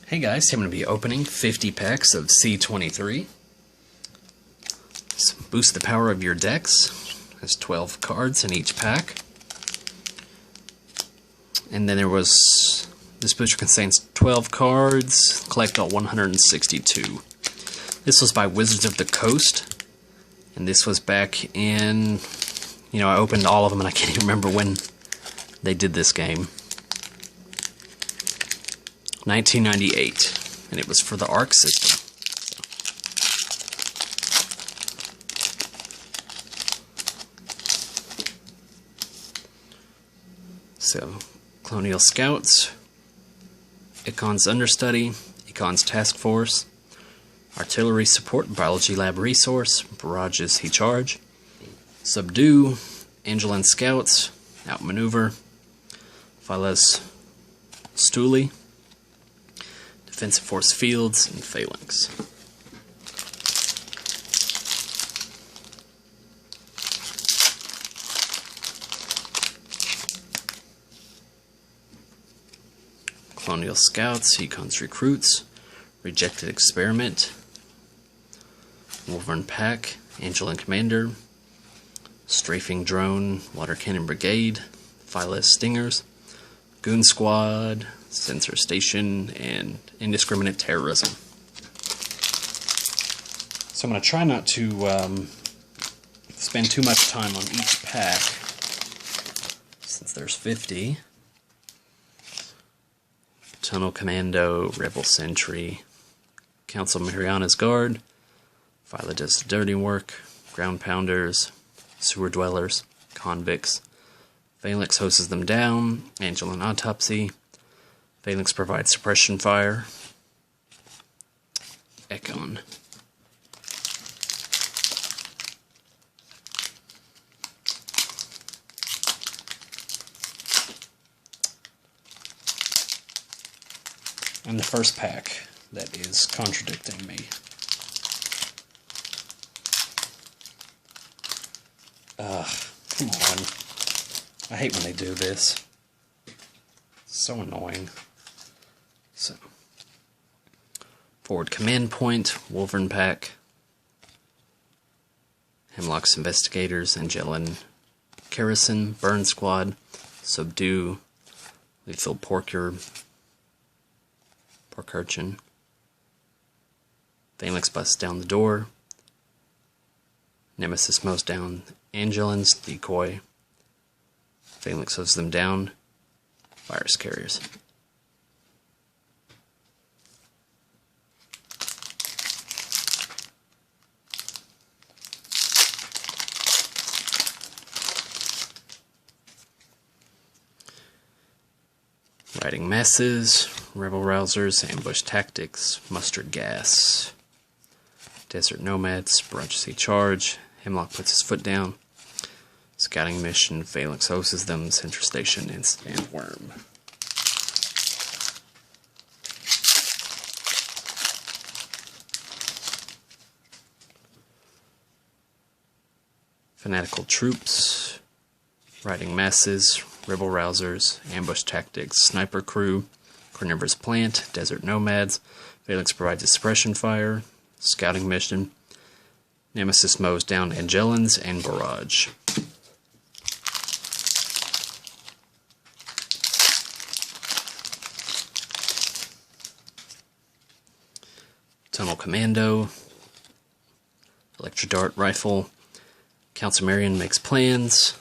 Hey guys, I'm going to be opening 50 packs of C23. Let's boost the power of your decks. There's 12 cards in each pack. And then this booster contains 12 cards, collect all 162. This was by Wizards of the Coast, and this was back in, I opened all of them and I can't even remember when they did this game. 1998, and it was for the Arc system. So, Colonial Scouts, Icon's Understudy, Icon's Task Force, Artillery Support, Biology Lab Resource, Barrages He Charge, Subdue, Angelan Scouts, Outmaneuver, Philes Stuli, Defensive Force Fields, and Phalanx. Colonial Scouts, Econ's Recruits, Rejected Experiment, Wolverine Pack, Angelan Commander, Strafing Drone, Water Cannon Brigade, Philes Stingers, Goon Squad, Sensor Station, and Indiscriminate Terrorism. So I'm going to try not to spend too much time on each pack, since there's 50. Tunnel Commando, Rebel Sentry, Council Mariana's Guard, Phyla Does the Dirty Work, Ground Pounders, Sewer Dwellers, Convicts, Phalanx hoses them down, Angelan Autopsy, Phalanx provides suppression fire, Econ. And the first pack that is contradicting me. Come on. I hate when they do this. It's so annoying. So, Forward Command Point, Wolverine Pack, Hemlock's Investigators, Angelan Kerosene, Burn Squad, Subdue, Lethal Pork Urchin, Phalanx busts down the door, Nemesis mows down Angelan's Decoy, Phalanx hoses them down, Virus Carriers. Riding Masses, Rebel Rousers, Ambush Tactics, Mustard Gas, Desert Nomads, Barrages He Charge, Hemlock puts his foot down, Scouting Mission, Phalanx hoses them, Sentry Station, and Sandworm. Fanatical Troops, Riding Masses, Rebel Rousers, Ambush Tactics, Sniper Crew, Carnivorous Plant, Desert Nomads, Phalanx provides a suppression fire, Scouting Mission, Nemesis mows down Angelans, and Barrage. Tunnel Commando, Electrodart Rifle, Council Marion makes plans,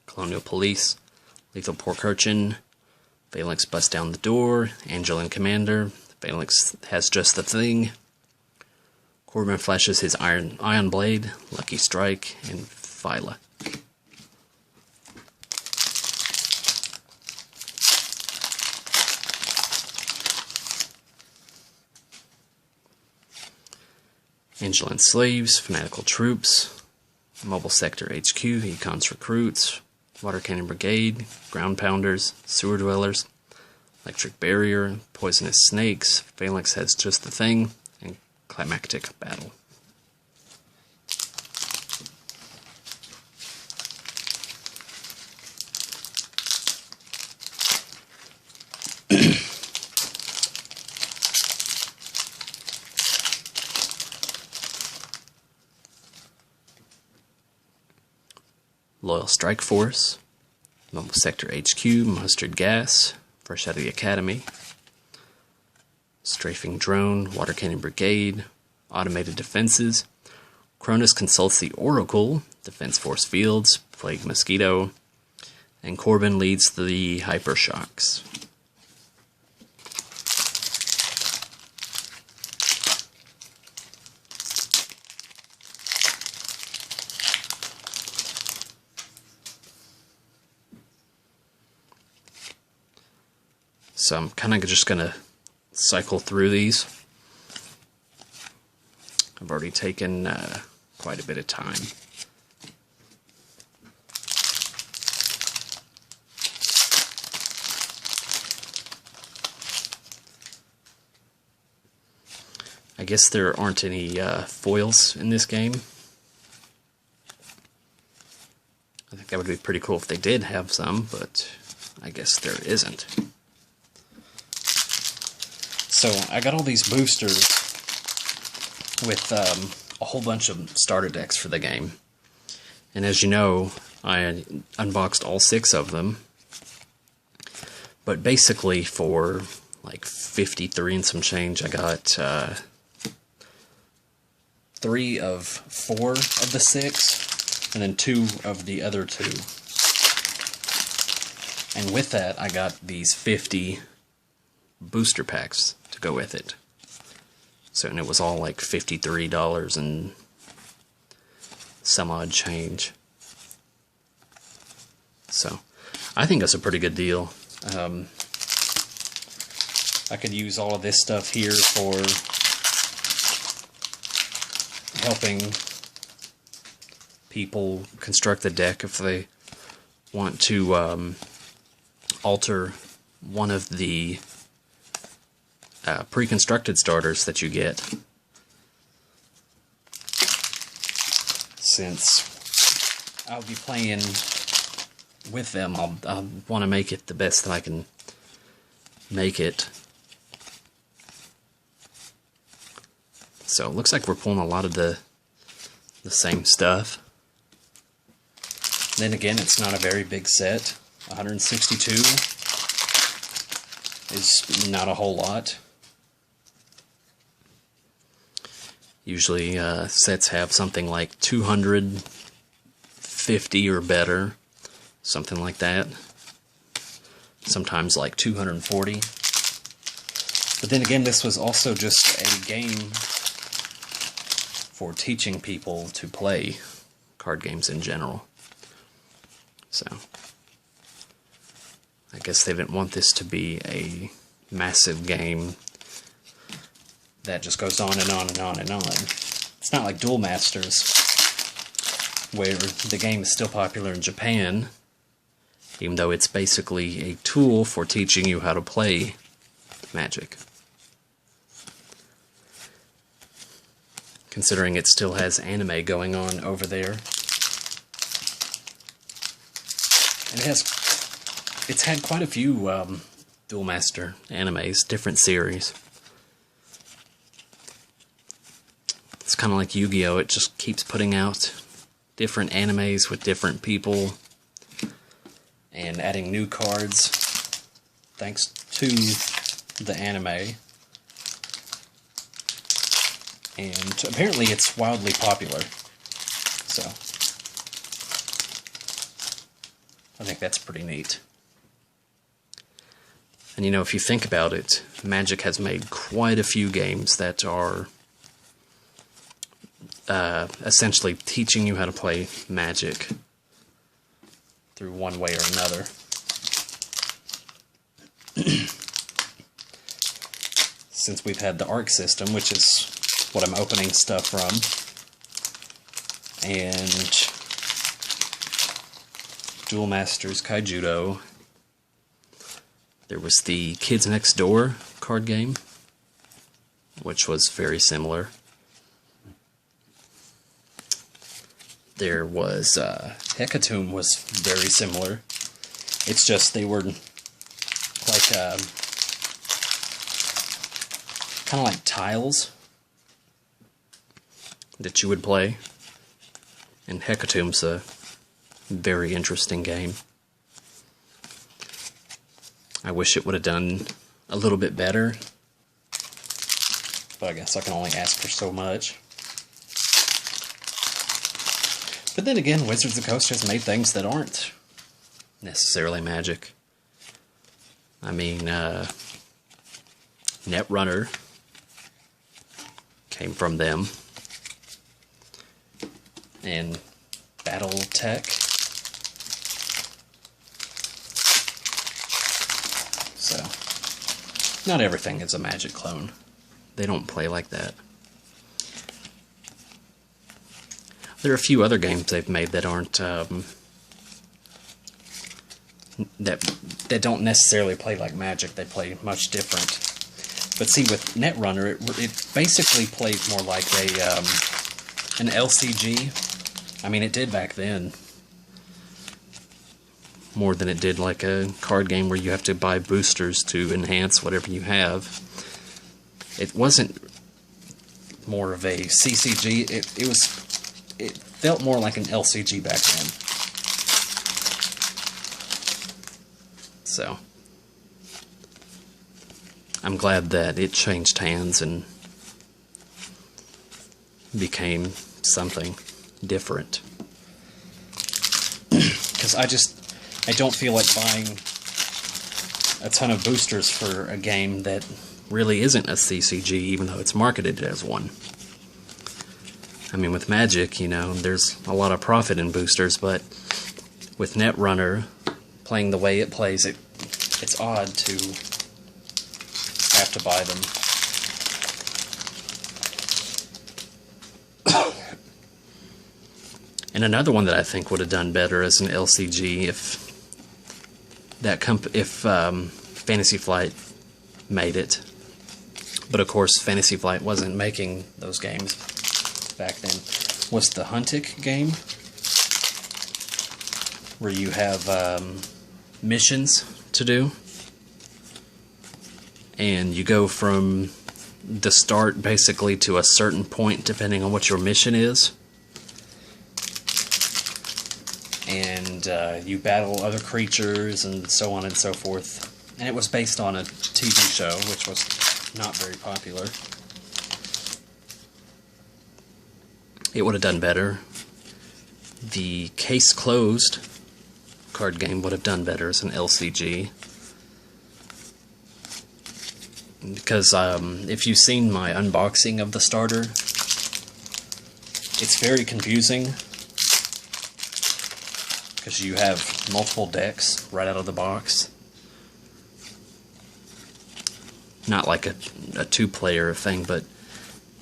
Colonial Police, Lethal Pork Urchin, Phalanx busts down the door, Angelan Commander, Phalanx has just the thing, Corbin flashes his Ion Blade, Lucky Strike, and Phyla. Angelan Slaves, Fanatical Troops, Mobile Sector HQ, Econ's Recruits, Water Cannon Brigade, Ground Pounders, Sewer Dwellers, Electric Barrier, Poisonous Snakes, Phalanx has just the thing, and Climactic Battle. Loyal Strike Force, Mobile Sector HQ, Mustard Gas, fresh out of the Academy, Strafing Drone, Water Cannon Brigade, Automated Defenses, Cronus consults the Oracle, Defense Force Fields, Plague Mosquito, and Corbin leads the Hypershocks. So I'm kind of just going to cycle through these. I've already taken quite a bit of time. I guess there aren't any foils in this game. I think that would be pretty cool if they did have some, but I guess there isn't. So I got all these boosters with a whole bunch of starter decks for the game. And as you know, I unboxed all 6 of them. But basically for like 53 and some change, I got 3 of 4 of the 6, and then 2 of the other 2. And with that, I got these 50 booster packs to go with it. So, and it was all like $53 and some odd change. So, I think that's a pretty good deal. I could use all of this stuff here for helping people construct the deck if they want to alter one of the pre-constructed starters that you get. Since I'll be playing with them, I'll want to make it the best that I can make it. So it looks like we're pulling a lot of the same stuff. Then again, it's not a very big set. 162 is not a whole lot. Usually sets have something like 250 or better, something like that. Sometimes like 240. But then again, this was also just a game for teaching people to play card games in general. So I guess they didn't want this to be a massive game that just goes on and on and on and on. It's not like Duel Masters, where the game is still popular in Japan, even though it's basically a tool for teaching you how to play Magic. Considering it still has anime going on over there. And it's had quite a few Duel Master animes, different series. It's kind of like Yu-Gi-Oh! It just keeps putting out different animes with different people and adding new cards thanks to the anime. And apparently it's wildly popular. So I think that's pretty neat. And you know, if you think about it, Magic has made quite a few games that are essentially teaching you how to play Magic through one way or another. Since we've had the Arc system, which is what I'm opening stuff from, and Duel Masters Kaijudo, there was the Kids Next Door card game, which was very similar. There was Hecatomb was very similar. It's just they were like kind of like tiles that you would play, and Hecatomb's a Very interesting game. I wish it would have done a little bit better, but I guess I can only ask for so much. But then again, Wizards of the Coast has made things that aren't necessarily Magic. I mean, Netrunner came from them, and Battletech. So, not everything is a Magic clone. They don't play like that. There are a few other games they've made that aren't that don't necessarily play like Magic. They play much different. But see, with Netrunner, it basically plays more like an LCG. I mean, it did back then, more than it did like a card game where you have to buy boosters to enhance whatever you have. It wasn't more of a CCG. It felt more like an LCG back then. So, I'm glad that it changed hands and became something different. Because I don't feel like buying a ton of boosters for a game that really isn't a CCG, even though it's marketed as one. I mean, with Magic, you know, there's a lot of profit in boosters, but with Netrunner playing the way it plays, it's odd to have to buy them. And another one that I think would have done better as an LCG if Fantasy Flight made it. But of course, Fantasy Flight wasn't making those games back then. Was the Huntic game, where you have missions to do, and you go from the start basically to a certain point depending on what your mission is, and you battle other creatures and so on and so forth. And it was based on a TV show, which was not very popular. It would have done better. The Case Closed card game would have done better as an LCG. Because if you've seen my unboxing of the starter, it's very confusing. Because you have multiple decks right out of the box. Not like a two-player thing, but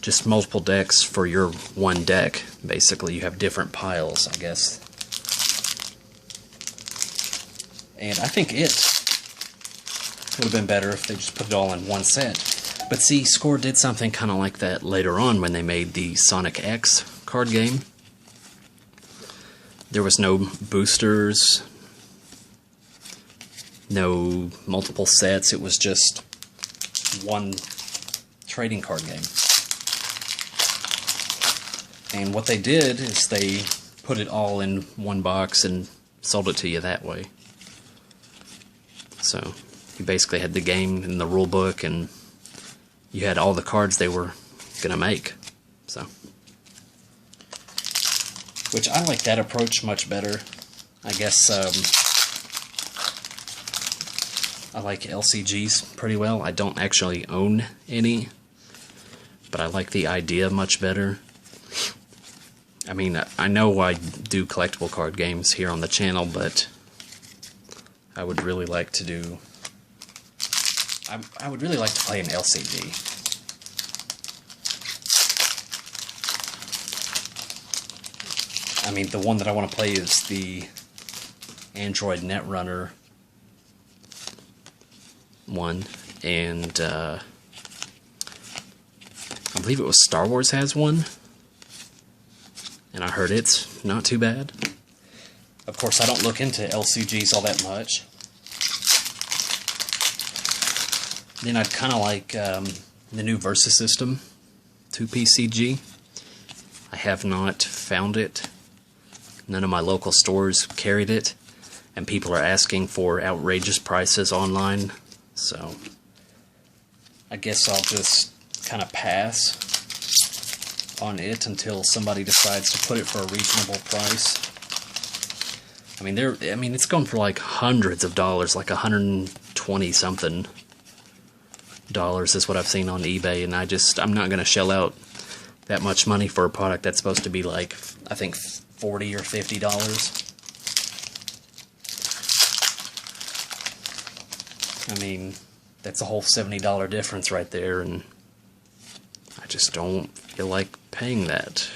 just multiple decks for your one deck. Basically, you have different piles, I guess. And I think it would have been better if they just put it all in one set. But see, Score did something kind of like that later on when they made the Sonic X card game. There was no boosters, no multiple sets. It was just one trading card game. And what they did is they put it all in one box and sold it to you that way. So you basically had the game in the rule book, and you had all the cards they were gonna make. So, which I like that approach much better. I guess I like LCGs pretty well. I don't actually own any, but I like the idea much better. I mean, I know I do collectible card games here on the channel, but I would really like to do... I would really like to play an LCG. I mean, the one that I want to play is the Android Netrunner one, and I believe it was Star Wars has one, and I heard it's not too bad. Of course, I don't look into LCGs all that much. Then I'd kind of like the new Versus system, 2PCG. I have not found it. none of my local stores carried it, and people are asking for outrageous prices online, so I guess I'll just kind of pass on it until somebody decides to put it for a reasonable price. I mean, it's going for like hundreds of dollars, like $120 something is what I've seen on eBay, and I'm not going to shell out that much money for a product that's supposed to be like, I think, $40 or $50. I mean, that's a whole $70 difference right there, and I just don't feel like paying that.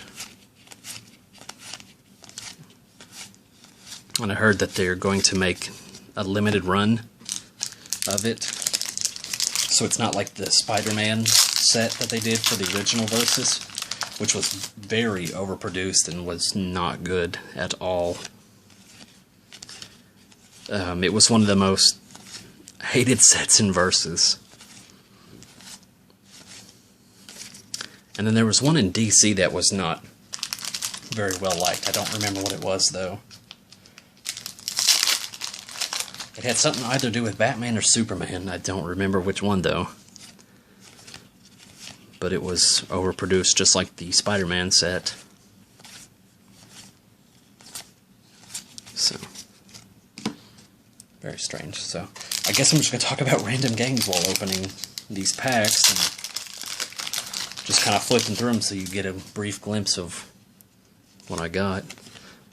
And I heard that they're going to make a limited run of it, so it's not like the Spider-Man set that they did for the original Versus, which was very overproduced and was not good at all. It was one of the most hated sets in Versus. And then there was one in DC that was not very well liked. I don't remember what it was, though. It had something either to do with Batman or Superman. I don't remember which one, though. But it was overproduced, just like the Spider-Man set. So, very strange. So, I guess I'm just going to talk about random games while opening these packs, and just kind of flipping through them so you get a brief glimpse of what I got.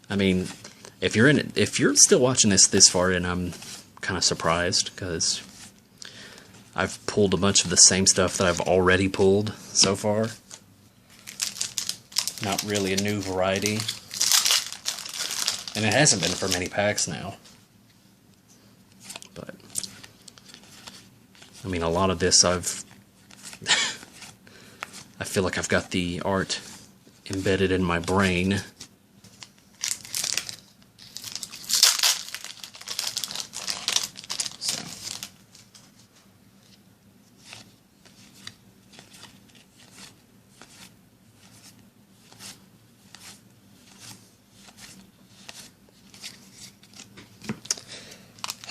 I mean, if you're still watching this far in, I'm kind of surprised, because I've pulled a bunch of the same stuff that I've already pulled so far. Not really a new variety. And it hasn't been for many packs now. But, I mean, a lot of this I feel like I've got the art embedded in my brain.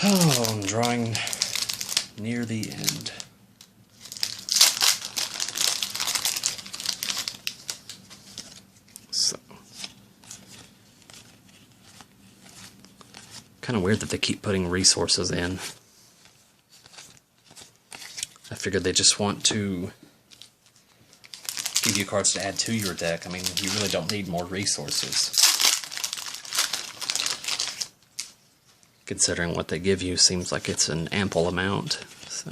Oh, I'm drawing near the end. So, kind of weird that they keep putting resources in. I figured they just want to give you cards to add to your deck. I mean, you really don't need more resources. Considering what they give you seems like it's an ample amount. So,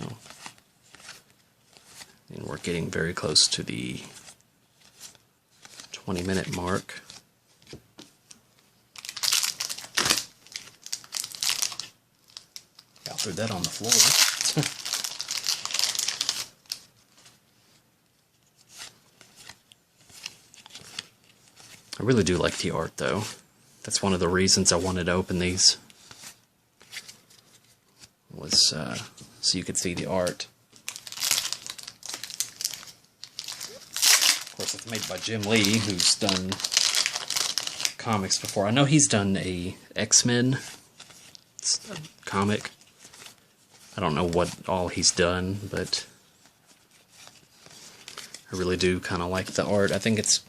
and we're getting very close to the 20-minute mark. I threw that on the floor. I really do like the art, though. That's one of the reasons I wanted to open these. Was so you could see the art. Of course, it's made by Jim Lee, who's done comics before. I know he's done a X-Men comic. I don't know what all he's done, but I really do kind of like the art. I think it's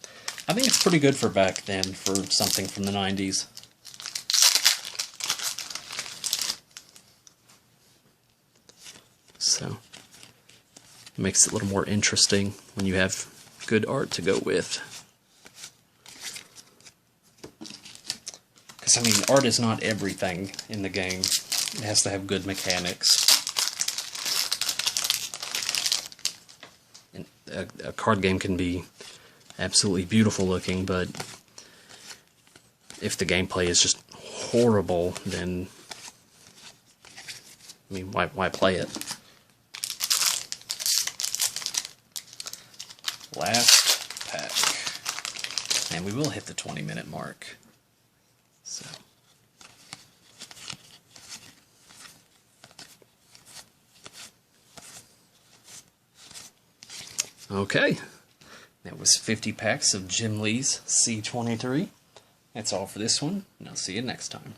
pretty good for back then, for something from the 90s. So, it makes it a little more interesting when you have good art to go with. Because, I mean, art is not everything in the game. It has to have good mechanics. And a card game can be absolutely beautiful looking, but if the gameplay is just horrible, then, I mean, why play it? Last pack. And we will hit the 20-minute mark. So. Okay. That was 50 packs of Jim Lee's C23. That's all for this one, and I'll see you next time.